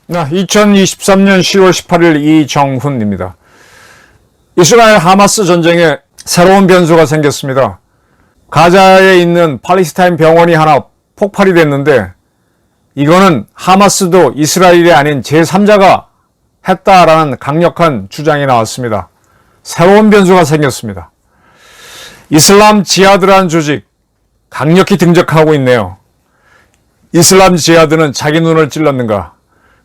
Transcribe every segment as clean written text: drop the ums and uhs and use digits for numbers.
2023년 10월 18일 이정훈입니다. 이스라엘 하마스 전쟁에 새로운 변수가 생겼습니다. 가자에 있는 팔레스타인 병원이 하나 폭발이 됐는데 이거는 하마스도 이스라엘이 아닌 제3자가 했다라는 강력한 주장이 나왔습니다. 새로운 변수가 생겼습니다. 이슬람 지하드라는 조직 강력히 등장하고 있네요. 이슬람 지하드는 자기 눈을 찔렀는가?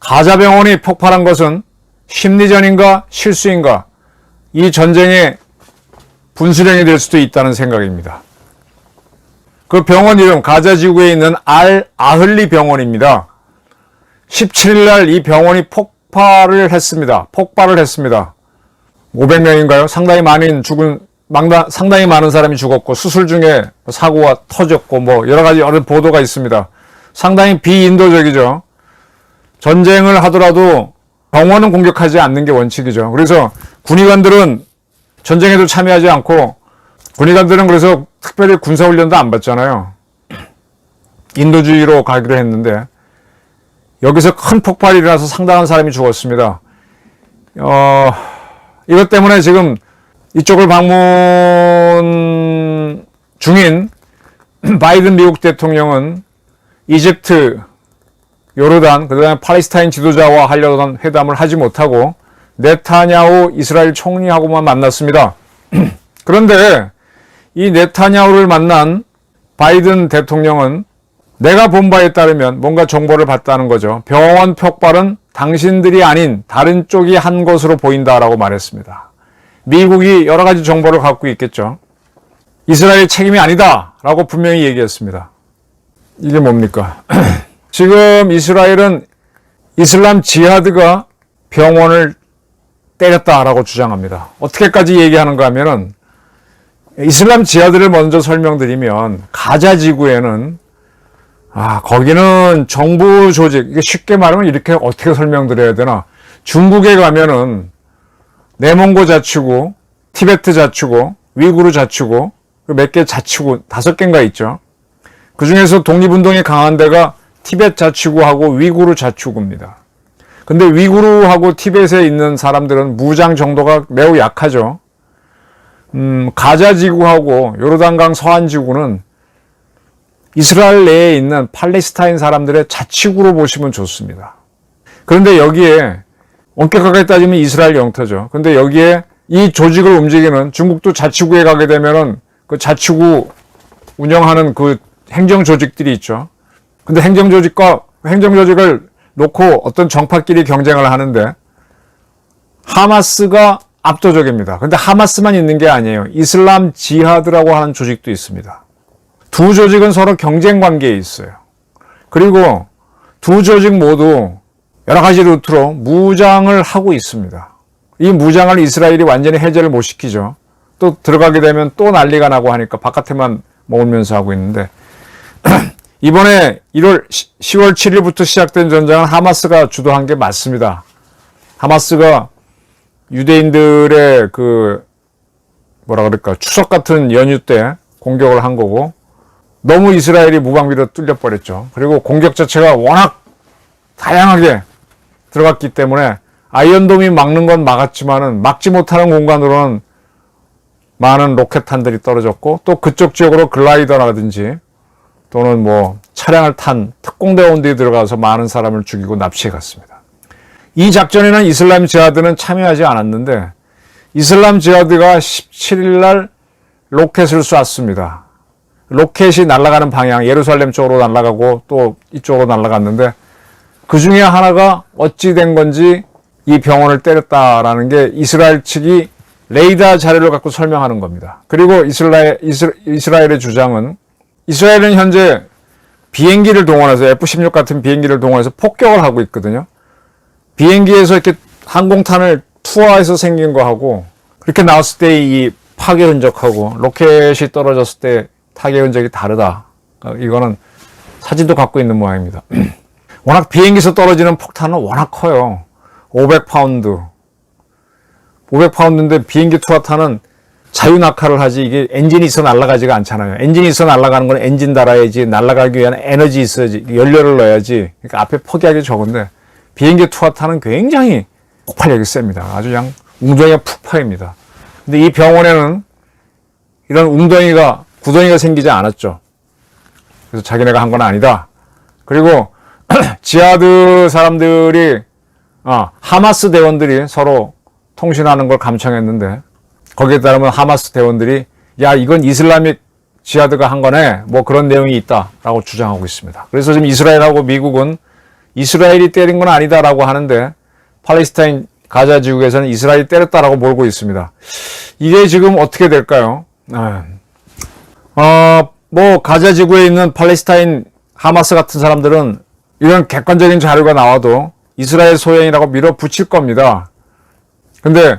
가자 병원이 폭발한 것은 심리전인가 실수인가? 이 전쟁의 분수령이 될 수도 있다는 생각입니다. 그 병원 이름 가자 지구에 있는 알-아흘리 병원입니다. 17일 날 이 병원이 폭발을 했습니다. 500명인가요? 상당히 많은 사람이 죽었고 수술 중에 사고가 터졌고 여러 가지 보도가 있습니다. 상당히 비인도적이죠. 전쟁을 하더라도 병원은 공격하지 않는 게 원칙이죠. 그래서 군의관들은 전쟁에도 참여하지 않고 군의관들은 그래서 특별히 군사훈련도 안 받잖아요. 인도주의로 가기로 했는데 여기서 큰 폭발이 일어나서 상당한 사람이 죽었습니다. 이것 때문에 지금 이쪽을 방문 중인 바이든 미국 대통령은 이집트, 요르단, 그 다음에 팔레스타인 지도자와 하려던 회담을 하지 못하고 네타냐후 이스라엘 총리하고만 만났습니다. 그런데 이 네타냐후를 만난 바이든 대통령은 내가 본 바에 따르면 뭔가 정보를 받다는 거죠. 병원 폭발은 당신들이 아닌 다른 쪽이 한 것으로 보인다라고 말했습니다. 미국이 여러 가지 정보를 갖고 있겠죠. 이스라엘 책임이 아니다라고 분명히 얘기했습니다. 이게 뭡니까? 지금 이스라엘은 이슬람 지하드가 병원을 때렸다라고 주장합니다. 어떻게까지 얘기하는가 하면은 이슬람 지하드를 먼저 설명드리면 가자 지구에는 거기는 정부 조직, 이게 쉽게 말하면 이렇게 어떻게 설명드려야 되나? 중국에 가면은 내몽고 자치구, 티베트 자치구, 위구르 자치구, 몇 개 자치구 5개인가 있죠. 그 중에서 독립운동이 강한 데가 티베트 자치구하고 위구르 자치구입니다. 근데 위구르하고 티베트에 있는 사람들은 무장 정도가 매우 약하죠. 가자 지구하고 요르단강 서안 지구는 이스라엘 내에 있는 팔레스타인 사람들의 자치구로 보시면 좋습니다. 그런데 여기에 엄격하게 따지면 이스라엘 영토죠. 근데 여기에 이 조직을 움직이는 중국도 자치구에 가게 되면은 그 자치구 운영하는 그 행정 조직들이 있죠. 근데 행정 조직을 놓고 어떤 정파끼리 경쟁을 하는데 하마스가 압도적입니다. 근데 하마스만 있는 게 아니에요. 이슬람 지하드라고 하는 조직도 있습니다. 두 조직은 서로 경쟁 관계에 있어요. 그리고 두 조직 모두 여러 가지 루트로 무장을 하고 있습니다. 이 무장을 이스라엘이 완전히 해제를 못 시키죠. 또 들어가게 되면 또 난리가 나고 하니까 바깥에만 머물면서 하고 있는데 이번에 10월 7일부터 시작된 전쟁은 하마스가 주도한 게 맞습니다. 하마스가 유대인들의 추석 같은 연휴 때 공격을 한 거고 너무 이스라엘이 무방비로 뚫려버렸죠. 그리고 공격 자체가 워낙 다양하게 들어갔기 때문에 아이언돔이 막는 건 막았지만은 막지 못하는 공간으로는 많은 로켓탄들이 떨어졌고 또 그쪽 지역으로 글라이더라든지 또는 차량을 탄 특공대원들이 들어가서 많은 사람을 죽이고 납치해 갔습니다. 이 작전에는 이슬람 지하드는 참여하지 않았는데 이슬람 지하드가 17일 날 로켓을 쐈습니다. 로켓이 날아가는 방향, 예루살렘 쪽으로 날아가고 또 이쪽으로 날아갔는데 그 중에 하나가 어찌 된 건지 이 병원을 때렸다라는 게 이스라엘 측이 레이더 자료를 갖고 설명하는 겁니다. 그리고 이스라엘의 주장은 이스라엘은 현재 비행기를 동원해서 F-16 같은 비행기를 동원해서 폭격을 하고 있거든요. 비행기에서 이렇게 항공탄을 투하해서 생긴 거하고 그렇게 나왔을 때 이 파괴 흔적하고 로켓이 떨어졌을 때 타격 흔적이 다르다. 이거는 사진도 갖고 있는 모양입니다. 워낙 비행기에서 떨어지는 폭탄은 워낙 커요. 500파운드. 500파운드인데 비행기 투하타는 자유낙하를 하지 이게 엔진이 있어 날아가지가 않잖아요. 엔진이 있어 날아가는 건 엔진 달아야지, 날아가기 위한 에너지 있어야지, 연료를 넣어야지. 그러니까 앞에 폭약이 적은데 비행기 투하타는 굉장히 폭발력이 셉니다. 아주 그냥 웅덩이가 푹 파입니다. 근데 이 병원에는 이런 웅덩이가, 구덩이가 생기지 않았죠. 그래서 자기네가 한 건 아니다. 그리고 지하드 사람들이, 하마스 대원들이 서로 통신하는 걸 감청했는데 거기에 따르면 하마스 대원들이 야, 이건 이슬람식 지하드가 한 거네, 뭐 그런 내용이 있다라고 주장하고 있습니다. 그래서 지금 이스라엘하고 미국은 이스라엘이 때린 건 아니다라고 하는데 팔레스타인 가자 지구에서는 이스라엘이 때렸다라고 몰고 있습니다. 이게 지금 어떻게 될까요? 뭐 가자 지구에 있는 팔레스타인 하마스 같은 사람들은 이런 객관적인 자료가 나와도 이스라엘 소행이라고 밀어붙일 겁니다. 근데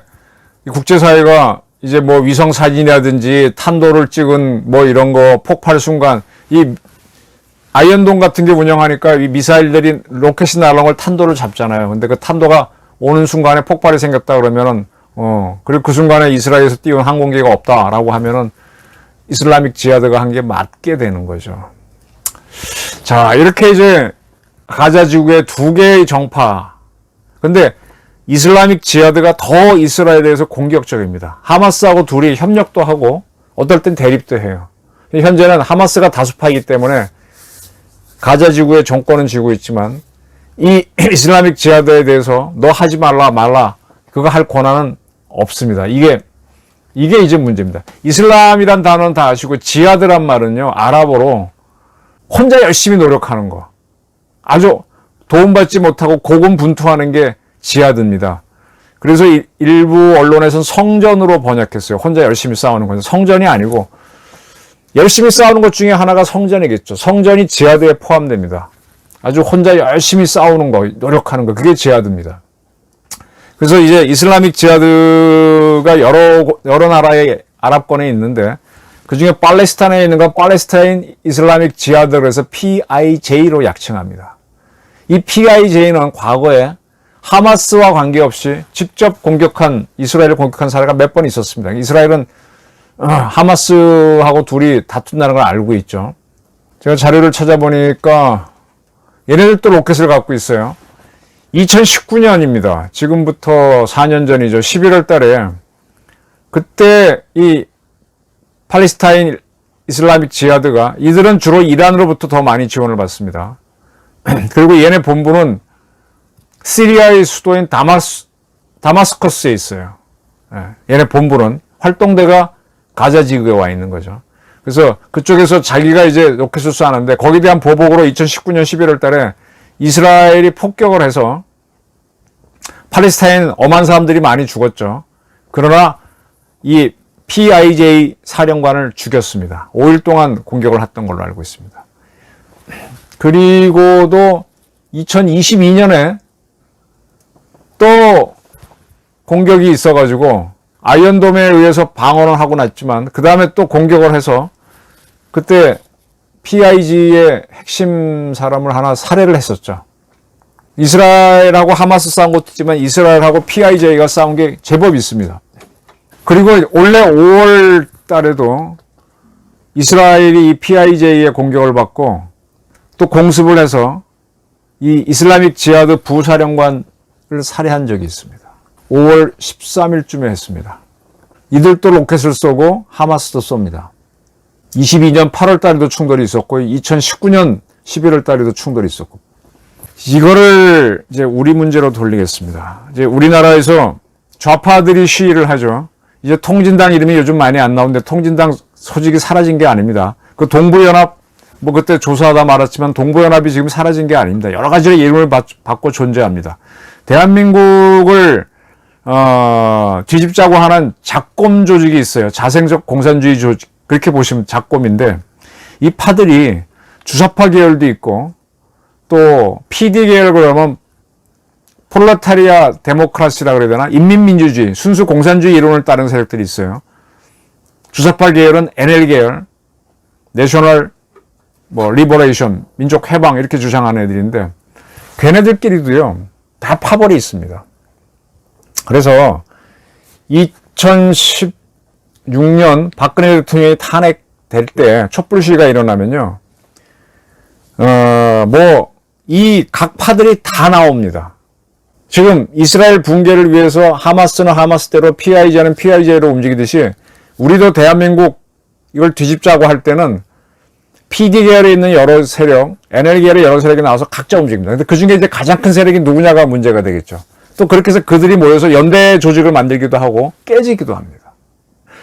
이 국제사회가 이제 뭐 위성 사진이라든지 탄도를 찍은 뭐 이런 거 폭발 순간, 이 아이언돔 같은 게 운영하니까 이 미사일들이 로켓이 날아온 걸 탄도를 잡잖아요. 근데 그 탄도가 오는 순간에 폭발이 생겼다 그러면은, 그리고 그 순간에 이스라엘에서 띄운 항공기가 없다라고 하면은 이슬람식 지하드가 한 게 맞게 되는 거죠. 자, 이렇게 이제 가자 지구의 두 개의 정파. 근데 이슬람식 지하드가 더 이스라엘에 대해서 공격적입니다. 하마스하고 둘이 협력도 하고 어떨 땐 대립도 해요. 현재는 하마스가 다수파이기 때문에 가자 지구의 정권은 쥐고 있지만 이 이슬람식 지하드에 대해서 너 하지 말라 그거 할 권한은 없습니다. 이게 이제 문제입니다. 이슬람이란 단어는 다 아시고 지하드란 말은요, 아랍어로 혼자 열심히 노력하는 거, 아주 도움받지 못하고 고군분투하는 게 지하드입니다. 그래서 일부 언론에서는 성전으로 번역했어요. 혼자 열심히 싸우는 건 성전이 아니고 열심히 싸우는 것 중에 하나가 성전이겠죠. 성전이 지하드에 포함됩니다. 아주 혼자 열심히 싸우는 거, 노력하는 거, 그게 지하드입니다. 그래서 이제 이슬람식 지하드가 여러 나라의 아랍권에 있는데 그 중에 팔레스타인에 있는 건 팔레스타인 이슬람식 지하드, 그래서 PIJ로 약칭합니다. 이 PIJ는 과거에 하마스와 관계없이 직접 이스라엘을 공격한 사례가 몇 번 있었습니다. 이스라엘은 하마스하고 둘이 다툰다는 걸 알고 있죠. 제가 자료를 찾아보니까 얘네들도 로켓을 갖고 있어요. 2019년입니다. 지금부터 4년 전이죠. 11월 달에 그때 이 팔레스타인 이슬람식 지하드가, 이들은 주로 이란으로부터 더 많이 지원을 받습니다. 그리고 얘네 본부는 시리아의 수도인 다마스커스에 있어요. 얘네 본부는, 활동대가 가자 지구에 와 있는 거죠. 그래서 그쪽에서 자기가 이제 로켓을 쏘는데 거기에 대한 보복으로 2019년 11월 달에 이스라엘이 폭격을 해서 팔레스타인 엄한 사람들이 많이 죽었죠. 그러나 이 PIJ 사령관을 죽였습니다. 5일 동안 공격을 했던 걸로 알고 있습니다. 그리고도 2022년에 또 공격이 있어가지고 아이언돔에 의해서 방어를 하고 났지만 그 다음에 또 공격을 해서 그때 PIG의 핵심 사람을 하나 살해를 했었죠. 이스라엘하고 하마스 싸운 것도 있지만 이스라엘하고 PIJ가 싸운 게 제법 있습니다. 그리고 올해 5월 달에도 이스라엘이 이 PIJ의 공격을 받고 또 공습을 해서 이 이슬람식 지하드 부사령관을 살해한 적이 있습니다. 5월 13일쯤에 했습니다. 이들도 로켓을 쏘고 하마스도 쏩니다. 22년 8월 달에도 충돌이 있었고 2019년 11월 달에도 충돌이 있었고, 이거를 이제 우리 문제로 돌리겠습니다. 이제 우리나라에서 좌파들이 시위를 하죠. 이제 통진당 이름이 요즘 많이 안 나오는데 통진당 소식이 사라진 게 아닙니다. 그 동부연합, 뭐 그때 조사하다 말았지만 동부연합이 지금 사라진 게 아닙니다. 여러 가지의 이름을 받고 존재합니다. 대한민국을 뒤집자고 하는 작곰 조직이 있어요. 자생적 공산주의 조직, 그렇게 보시면 작곰인데, 이 파들이 주사파 계열도 있고 또 PD 계열, 그러면 폴라타리아 데모크라시라 그래야 되나, 인민민주주의, 순수 공산주의 이론을 따른 세력들이 있어요. 주사파 계열은 NL 계열, 내셔널 리버레이션, 민족 해방, 이렇게 주장하는 애들인데 걔네들끼리도요 다 파벌이 있습니다. 그래서 2016년 박근혜 대통령이 탄핵될 때 촛불 시위가 일어나면요. 이 각 파들이 다 나옵니다. 지금 이스라엘 붕괴를 위해서 하마스는 하마스대로 PIJ는 PIJ로 움직이듯이 우리도 대한민국 이걸 뒤집자고 할 때는 PD 계열에 있는 여러 세력, NL 계열의 여러 세력이 나와서 각자 움직입니다. 근데 그 중에 이제 가장 큰 세력이 누구냐가 문제가 되겠죠. 또 그렇게 해서 그들이 모여서 연대 조직을 만들기도 하고 깨지기도 합니다.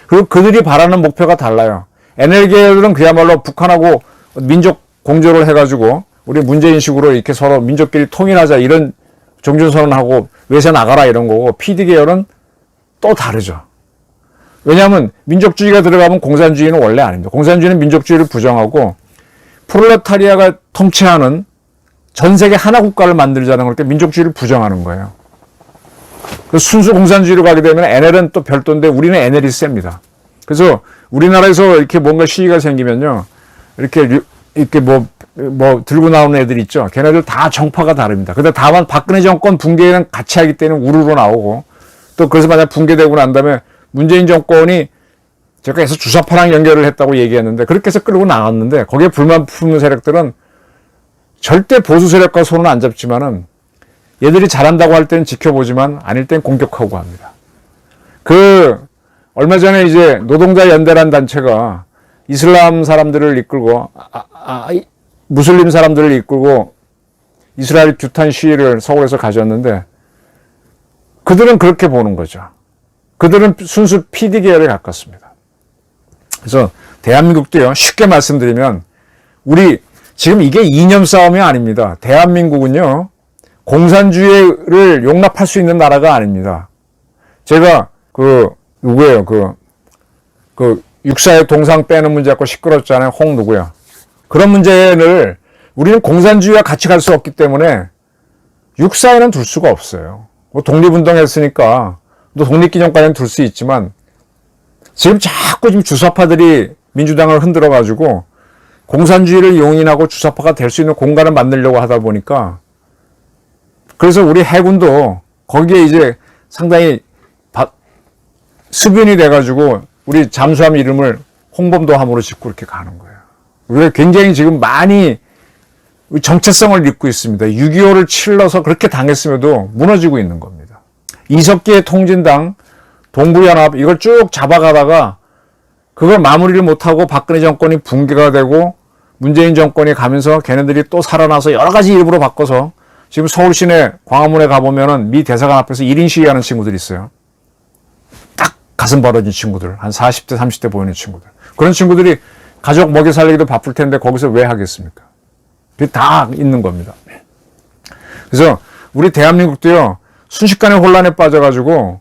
그리고 그들이 바라는 목표가 달라요. NL 계열은 그야말로 북한하고 민족 공조를 해가지고 우리 문재인식으로 이렇게 서로 민족끼리 통일하자 이런 종전선언하고 외세 나가라 이런 거고, PD 계열은 또 다르죠. 왜냐하면 민족주의가 들어가면 공산주의는 원래 아닙니다. 공산주의는 민족주의를 부정하고 프롤레타리아가 통치하는 전 세계 하나 국가를 만들자는 걸 민족주의를 부정하는 거예요. 순수 공산주의로 가게 되면 NL은 또 별도인데 우리는 NL이 셉니다. 그래서 우리나라에서 이렇게 뭔가 시위가 생기면요, 이렇게 들고 나오는 애들 있죠. 걔네들 다 정파가 다릅니다. 근데 다만 박근혜 정권 붕괴는 같이 하기 때문에 우르르 나오고, 또 그래서 만약 붕괴되고 난 다음에 문재인 정권이 제가 계속 주사파랑 연결을 했다고 얘기했는데 그렇게 해서 끌고 나왔는데 거기에 불만 품는 세력들은 절대 보수 세력과 손은 안 잡지만은 얘들이 잘한다고 할 때는 지켜보지만 아닐 땐 공격하고 합니다. 얼마 전에 이제 노동자 연대란 단체가 이슬람 사람들을 이끌고 무슬림 사람들을 이끌고 이스라엘 규탄 시위를 서울에서 가졌는데 그들은 그렇게 보는 거죠. 그들은 순수 PD 계열에 가깝습니다. 그래서 대한민국도요, 쉽게 말씀드리면 우리 지금 이게 이념 싸움이 아닙니다. 대한민국은요, 공산주의를 용납할 수 있는 나라가 아닙니다. 제가 누구예요? 육사의 동상 빼는 문제 갖고 시끄럽잖아요. 누구야? 그런 문제를 우리는 공산주의와 같이 갈 수 없기 때문에 육사에는 둘 수가 없어요. 독립운동했으니까 또 독립기념관에는 둘 수 있지만 지금 주사파들이 민주당을 흔들어가지고 공산주의를 용인하고 주사파가 될 수 있는 공간을 만들려고 하다 보니까, 그래서 우리 해군도 거기에 이제 상당히 수변이 돼가지고 우리 잠수함 이름을 홍범도함으로 짓고 이렇게 가는 거예요. 우리가 굉장히 지금 많이 정체성을 잃고 있습니다. 6.25를 치러서 그렇게 당했음에도 무너지고 있는 겁니다. 이석기의 통진당, 동부연합 이걸 쭉 잡아가다가 그걸 마무리를 못하고 박근혜 정권이 붕괴가 되고 문재인 정권이 가면서 걔네들이 또 살아나서 여러 가지 일부로 바꿔서 지금 서울 시내 광화문에 가보면은 미 대사관 앞에서 1인 시위하는 친구들이 있어요. 딱 가슴 벌어진 친구들, 한 40대 30대 보이는 친구들. 그런 친구들이 가족 먹여 살리기도 바쁠 텐데 거기서 왜 하겠습니까? 그게 다 있는 겁니다. 그래서 우리 대한민국도요, 순식간에 혼란에 빠져가지고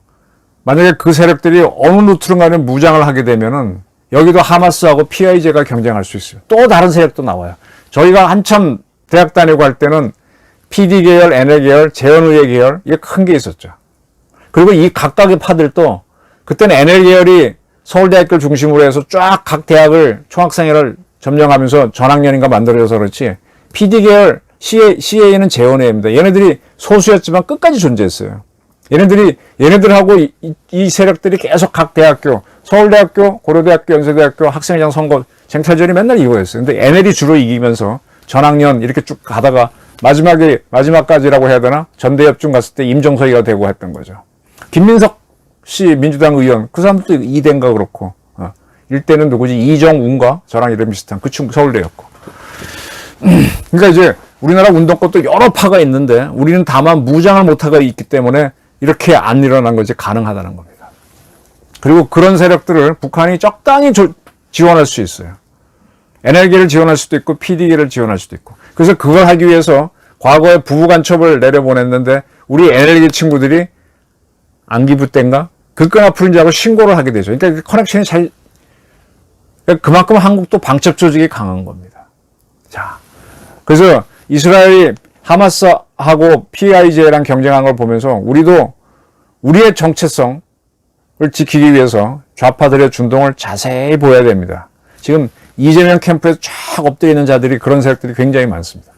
만약에 그 세력들이 어느 루트로 가면 무장을 하게 되면은 여기도 하마스하고 PIJ가 경쟁할 수 있어요. 또 다른 세력도 나와요. 저희가 한참 대학 다니고 할 때는 PD 계열, NL 계열, 재헌의회 계열, 이게 큰 게 있었죠. 그리고 이 각각의 파들도 그때는 NL 계열이 서울대학교를 중심으로 해서 쫙 각 대학을 총학생회를 점령하면서 전학년인가 만들어져서 그렇지, PD 계열 CA는 재헌의회입니다. 얘네들이 소수였지만 끝까지 존재했어요. 얘네들하고 이 세력들이 계속 각 대학교, 서울대학교, 고려대학교, 연세대학교 학생회장 선거 쟁탈전이 맨날 이거였어요. 근데 NL이 주로 이기면서 전학년 이렇게 쭉 가다가 마지막까지라고 해야 되나? 전대협중 갔을 때 임정서기가 되고 했던 거죠. 김민석 씨 민주당 의원, 그 사람도 2대인가 그렇고, 1대는 누구지? 이정운가? 저랑 이름 비슷한 그 친구 서울대였고. 그러니까 이제 우리나라 운동권도 여러 파가 있는데 우리는 다만 무장을 못하고 있기 때문에 이렇게 안 일어난 것이 가능하다는 겁니다. 그리고 그런 세력들을 북한이 적당히 지원할 수 있어요. NL계를 지원할 수도 있고 PD계를 지원할 수도 있고. 그래서 그걸 하기 위해서 과거에 부부간첩을 내려보냈는데 우리 NL계 친구들이 안기부 때인가? 그건 앞으로인 줄 알고 신고를 하게 되죠. 그러니까 커넥션이 그만큼 한국도 방첩 조직이 강한 겁니다. 자, 그래서 이스라엘이 하마스하고 PIJ랑 경쟁한 걸 보면서 우리도 우리의 정체성을 지키기 위해서 좌파들의 준동을 자세히 보여야 됩니다. 지금 이재명 캠프에서 쫙 엎드려 있는 자들이, 그런 세력들이 굉장히 많습니다.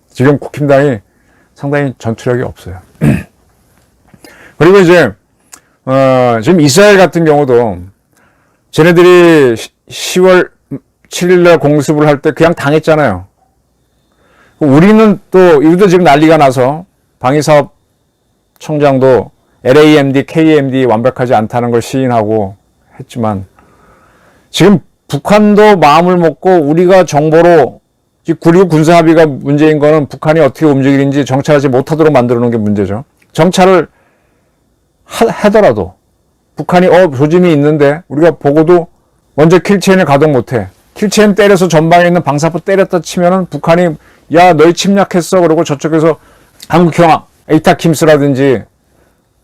지금 국힘당이 상당히 전투력이 없어요. 그리고 이제 지금 이스라엘 같은 경우도 쟤네들이 10월 7일날 공습을 할 때 그냥 당했잖아요. 우리는 또 이것도 지금 난리가 나서 방위사업 청장도 LAMD, KMD 완벽하지 않다는 걸 시인하고 했지만 지금 북한도 마음을 먹고 우리가 정보로 그리고 군사합의가 문제인 거는 북한이 어떻게 움직이는지 정찰하지 못하도록 만들어 놓은 게 문제죠. 정찰을 하더라도 북한이 조짐이 있는데 우리가 보고도 먼저 킬체인을 가동 못해. 킬체인 때려서 전방에 있는 방사포 때렸다 치면은 북한이 야 너희 침략했어 그러고 저쪽에서 한국형 에이타킴스라든지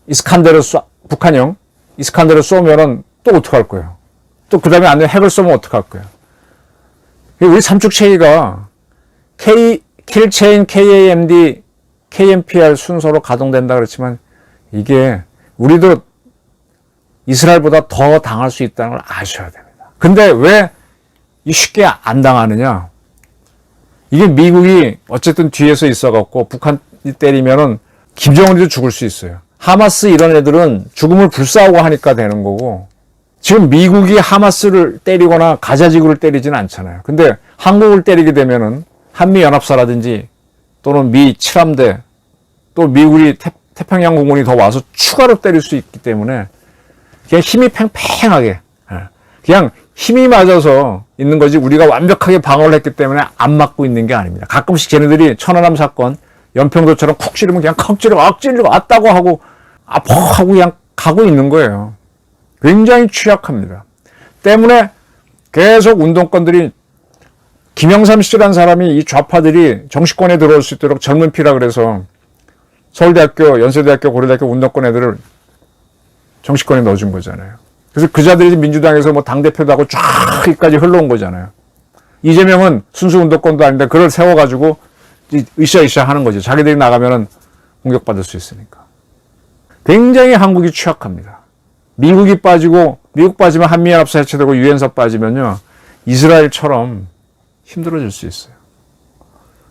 이스칸데르 북한형 이스칸데르 쏘면은 또 어떡할 거예요. 또 그 다음에 안에 핵을 쏘면 어떡할 거예요. 우리 삼축체계가 킬체인, KAMD, KMPR 순서로 가동된다 그랬지만 이게 우리도 이스라엘보다 더 당할 수 있다는 걸 아셔야 됩니다. 근데 왜 쉽게 안 당하느냐? 이게 미국이 어쨌든 뒤에서 있어갖고 북한이 때리면은 김정은이도 죽을 수 있어요. 하마스 이런 애들은 죽음을 불사하고 하니까 되는 거고 지금 미국이 하마스를 때리거나 가자지구를 때리지는 않잖아요. 근데 한국을 때리게 되면은 한미연합사라든지 또는 미 7함대 또 미국이 태평양 공군이 더 와서 추가로 때릴 수 있기 때문에 그냥 힘이 팽팽하게 그냥 힘이 맞아서 있는 거지 우리가 완벽하게 방어를 했기 때문에 안 맞고 있는 게 아닙니다. 가끔씩 쟤네들이 천안함 사건 연평도처럼 쿡 찌르면 그냥 컥 찌르고 찌르고 왔다고 하고 하고 그냥 가고 있는 거예요. 굉장히 취약합니다. 때문에 계속 운동권들이 김영삼 씨라는 사람이 이 좌파들이 정치권에 들어올 수 있도록 젊은 피라 그래서 서울대학교, 연세대학교, 고려대학교 운동권 애들을 정치권에 넣어준 거잖아요. 그래서 그 자들이 민주당에서 뭐 당대표도 하고 쫙 여기까지 흘러온 거잖아요. 이재명은 순수 운동권도 아닌데 그걸 세워가지고 으쌰으쌰 하는 거죠. 자기들이 나가면은 공격받을 수 있으니까. 굉장히 한국이 취약합니다. 미국이 빠지고, 미국 빠지면 한미연합사 해체되고 유엔사 빠지면요. 이스라엘처럼 힘들어질 수 있어요.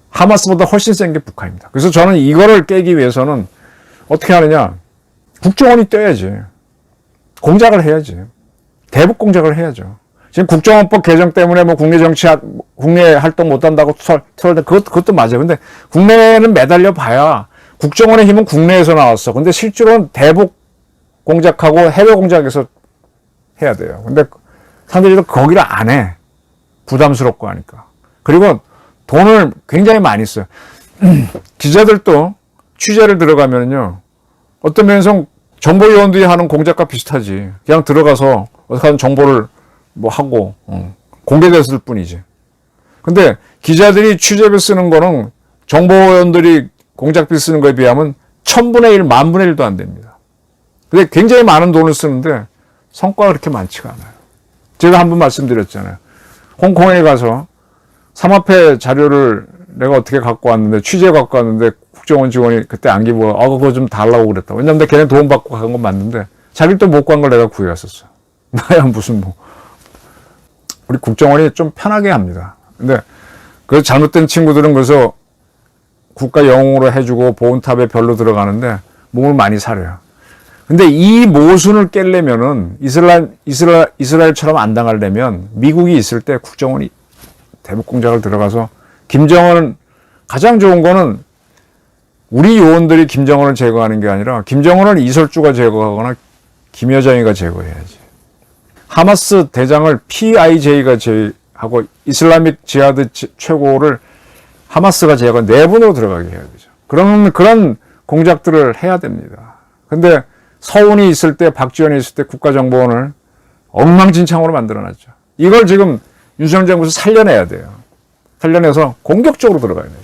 하마스보다 훨씬 센 게 북한입니다. 그래서 저는 이거를 깨기 위해서는 어떻게 하느냐. 국정원이 떼야지. 공작을 해야지. 대북 공작을 해야죠. 지금 국정원법 개정 때문에 뭐 국내 정치, 국내 활동 못한다고 틀었는데 그것도 맞아요. 근데 국내에는 매달려 봐야 국정원의 힘은 국내에서 나왔어. 근데 실제로는 대북 공작하고 해외 공작에서 해야 돼요. 근데 상대적으로 거기를 안 해. 부담스럽고 하니까. 그리고 돈을 굉장히 많이 써요. 기자들도 취재를 들어가면요. 어떤 면에서 정보요원들이 하는 공작과 비슷하지. 그냥 들어가서 어떻게 하는 정보를 뭐 하고 공개됐을 뿐이지. 근데 기자들이 취재비 쓰는 거는 정보원들이 공작비 쓰는 거에 비하면 1000분의 1, 10,000분의 1도 안 됩니다. 근데 굉장히 많은 돈을 쓰는데 성과가 그렇게 많지가 않아요. 제가 한번 말씀드렸잖아요. 홍콩에 가서 삼합회 자료를 내가 어떻게 갖고 왔는데 취재 갖고 왔는데 국정원 직원이 그때 안기부가 그거 좀 달라고 그랬다. 왜냐면 걔네 돈 받고 간 건 맞는데 자기를 또 못 간 걸 내가 구해왔었어. 나야 무슨 뭐 우리 국정원이 좀 편하게 합니다. 근데 그 잘못된 친구들은 그래서 국가 영웅으로 해주고 보온탑에 별로 들어가는데 몸을 많이 사려요. 근데 이 모순을 깨려면은 이스라엘처럼 안 당하려면 미국이 있을 때 국정원이 대북 공작을 들어가서 김정은 가장 좋은 거는 우리 요원들이 김정은을 제거하는 게 아니라 김정은을 이설주가 제거하거나 김여정이가 제거해야지. 하마스 대장을 PIJ가 제하고 이슬라믹 지하드 최고를 하마스가 제거하고 내분으로 들어가게 해야 되죠. 그런 공작들을 해야 됩니다. 근데 서훈이 있을 때, 박지원이 있을 때 국가정보원을 엉망진창으로 만들어놨죠. 이걸 지금 윤석열 정부에서 살려내야 돼요. 살려내서 공격적으로 들어가야 돼요.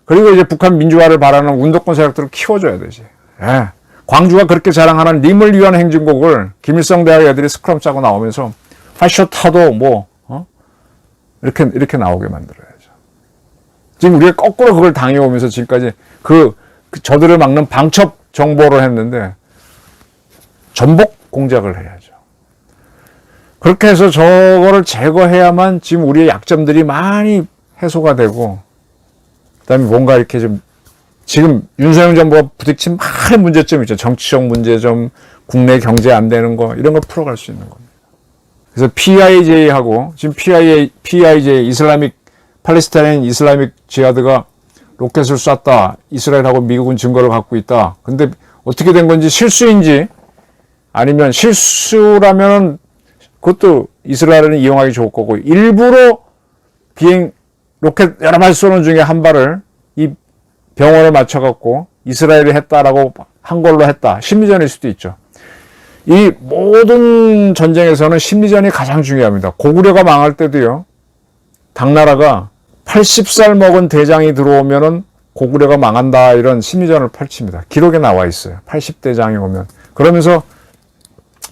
그리고 이제 북한 민주화를 바라는 운동권 세력들을 키워줘야 되지. 예. 광주가 그렇게 자랑하는 님을 위한 행진곡을 김일성 대학 애들이 스크럼 짜고 나오면서 파쇼타도 이렇게 나오게 만들어야죠. 지금 우리가 거꾸로 그걸 당해오면서 지금까지 저들을 막는 방첩 정보를 했는데 전복 공작을 해야죠. 그렇게 해서 저거를 제거해야만 지금 우리의 약점들이 많이 해소가 되고 그다음에 뭔가 이렇게 좀 지금 윤석열 정부가 부딪힌 많은 문제점이 있죠. 정치적 문제점, 국내 경제 안 되는 거, 이런 거 풀어갈 수 있는 겁니다. 그래서 PIJ하고, 지금 PIJ, 팔레스타인 이슬라믹 지하드가 로켓을 쐈다. 이스라엘하고 미국은 증거를 갖고 있다. 근데 어떻게 된 건지 실수인지 아니면 실수라면 그것도 이스라엘은 이용하기 좋을 거고 일부러 로켓 여러 발 쏘는 중에 한 발을 이 병원을 맞춰갖고 이스라엘이 했다라고 한 걸로 했다. 심리전일 수도 있죠. 이 모든 전쟁에서는 심리전이 가장 중요합니다. 고구려가 망할 때도요. 당나라가 80살 먹은 대장이 들어오면은 고구려가 망한다 이런 심리전을 펼칩니다. 기록에 나와 있어요. 80대장이 오면. 그러면서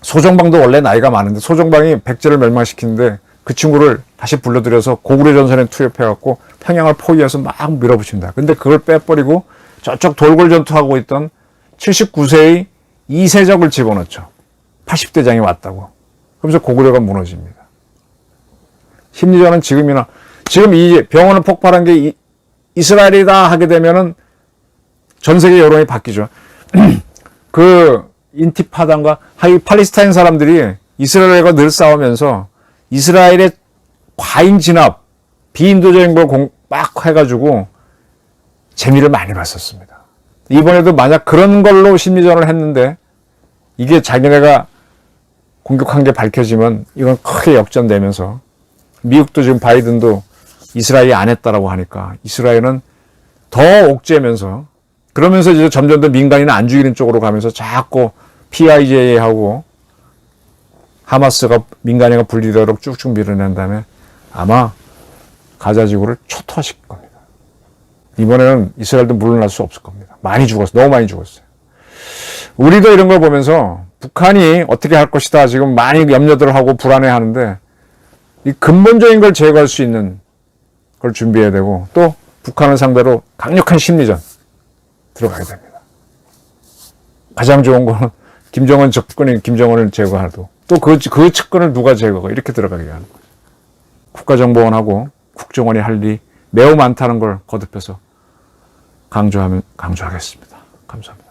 소정방도 원래 나이가 많은데 소정방이 백제를 멸망시키는데 그 친구를 다시 불러들여서 고구려 전선에 투입해갖고 평양을 포위해서 막 밀어붙입니다. 근데 그걸 빼버리고 저쪽 돌골 전투하고 있던 79세의 이세적을 집어넣죠. 80대장이 왔다고. 그러면서 고구려가 무너집니다. 심리전은 지금 이 병원을 폭발한 게 이스라엘이다 하게 되면은 전 세계 여론이 바뀌죠. 그 인티파단가 팔레스타인 사람들이 이스라엘과 늘 싸우면서 이스라엘의 과잉 진압, 비인도적인 걸 막 해가지고 재미를 많이 봤었습니다. 이번에도 만약 그런 걸로 심리전을 했는데 이게 자기네가 공격한 게 밝혀지면 이건 크게 역전되면서 미국도 지금 바이든도 이스라엘이 안 했다라고 하니까 이스라엘은 더 옥죄면서 그러면서 이제 점점 더 민간인 안 죽이는 쪽으로 가면서 자꾸 PIJ하고 하마스가 민간인과 분리되도록 쭉쭉 밀어낸 다음에 아마 가자 지구를 초토화시킬 겁니다. 이번에는 이스라엘도 물러날 수 없을 겁니다. 많이 죽었어요. 너무 많이 죽었어요. 우리도 이런 걸 보면서 북한이 어떻게 할 것이다 지금 많이 염려들 하고 불안해하는데 이 근본적인 걸 제거할 수 있는 걸 준비해야 되고 또 북한을 상대로 강력한 심리전 들어가야 됩니다. 가장 좋은 거는 김정은 접근인 김정은을 제거하고 또 그 측근을 누가 제거하고 이렇게 들어가게 하는 거예요. 국가정보원하고 국정원이 할 일이 매우 많다는 걸 거듭해서 강조하겠습니다. 감사합니다.